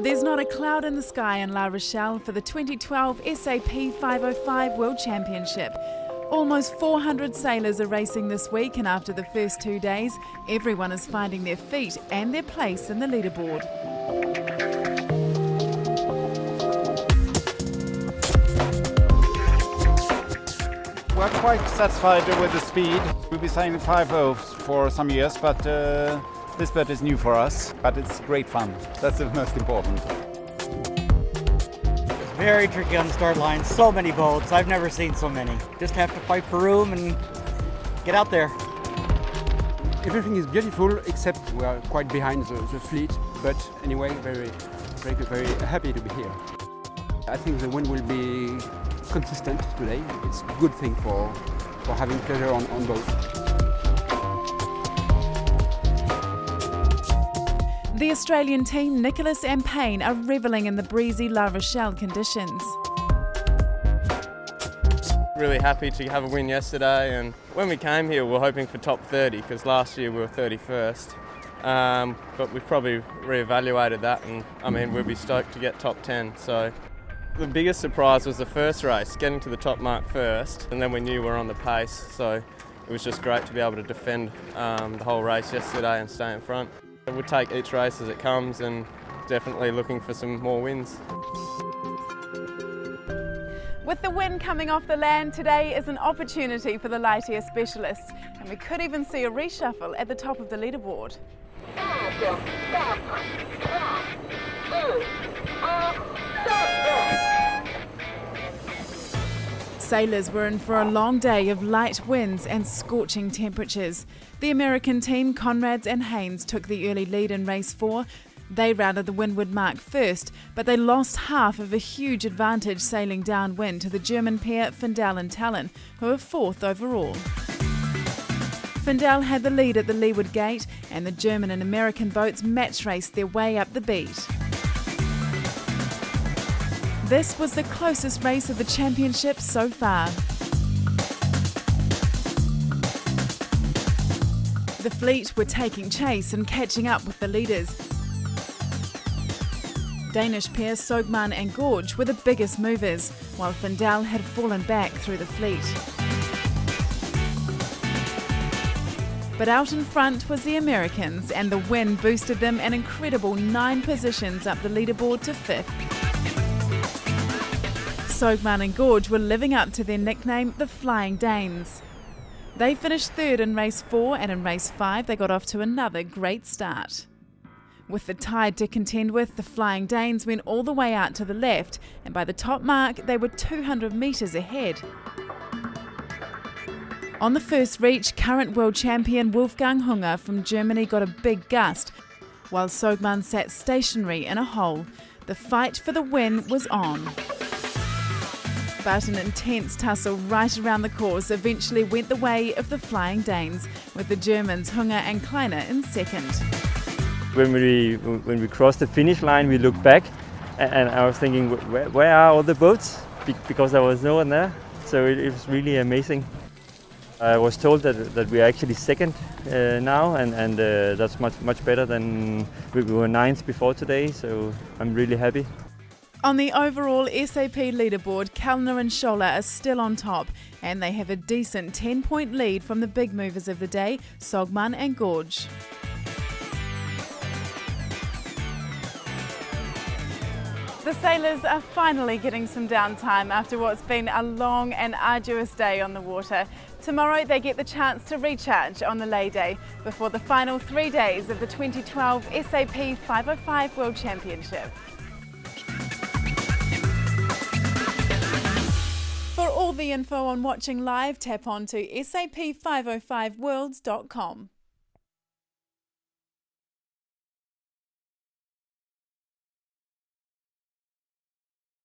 There's not a cloud in the sky in La Rochelle for the 2012 SAP 505 World Championship. Almost 400 sailors are racing this week, and after the first 2 days, everyone is finding their feet and their place in the leaderboard. We're quite satisfied with the speed. We'll be sailing 5.0 for some years, but this bit is new for us. But it's great fun. That's the most important. It's very tricky on the start line. So many boats. I've never seen so many. Just have to fight for room and get out there. Everything is beautiful except we are quite behind the fleet. But anyway, very happy to be here. I think the wind will be consistent today. It's a good thing for having pleasure on boat. The Australian team, Nicholas and Payne, are revelling in the breezy La Rochelle conditions. Really happy to have a win yesterday, and when we came here we were hoping for top 30 because last year we were 31st. But we've probably re-evaluated that, and we'll be stoked to get top 10. So the biggest surprise was the first race, getting to the top mark first, and then we knew we were on the pace, so it was just great to be able to defend the whole race yesterday and stay in front. We'll take each race as it comes, and definitely looking for some more wins. With the wind coming off the land, today is an opportunity for the light air specialists, and we could even see a reshuffle at the top of the leaderboard. Sailors were in for a long day of light winds and scorching temperatures. The American team, Conrads and Haines, took the early lead in race 4. They rounded the windward mark first, but they lost half of a huge advantage sailing downwind to the German pair Findel and Talon, who were 4th overall. Findel had the lead at the leeward gate, and the German and American boats match raced their way up the beat. This was the closest race of the championship so far. The fleet were taking chase and catching up with the leaders. Danish pairs Sogman and Gorge were the biggest movers, while Findel had fallen back through the fleet. But out in front was the Americans, and the wind boosted them an incredible 9 positions up the leaderboard to 5th. Sogman and Gorge were living up to their nickname, the Flying Danes. They finished 3rd in race 4, and in race 5 they got off to another great start. With the tide to contend with, the Flying Danes went all the way out to the left, and by the top mark they were 200 metres ahead. On the first reach, current world champion Wolfgang Hunger from Germany got a big gust, while Sogman sat stationary in a hole. The fight for the win was on. But an intense tussle right around the course eventually went the way of the Flying Danes, with the Germans Hunger and Kleiner in 2nd. When we crossed the finish line, we looked back, and I was thinking, where are all the boats? Because there was no one there. So it was really amazing. I was told that we are actually 2nd now, and that's much better than we were 9th before today. So I'm really happy. On the overall SAP leaderboard, Kellner and Scholler are still on top, and they have a decent 10-point lead from the big movers of the day, Sogman and Gorge. The sailors are finally getting some downtime after what's been a long and arduous day on the water. Tomorrow they get the chance to recharge on the lay day before the final 3 days of the 2012 SAP 505 World Championship. For all the info on watching live, tap on to sap505worlds.com.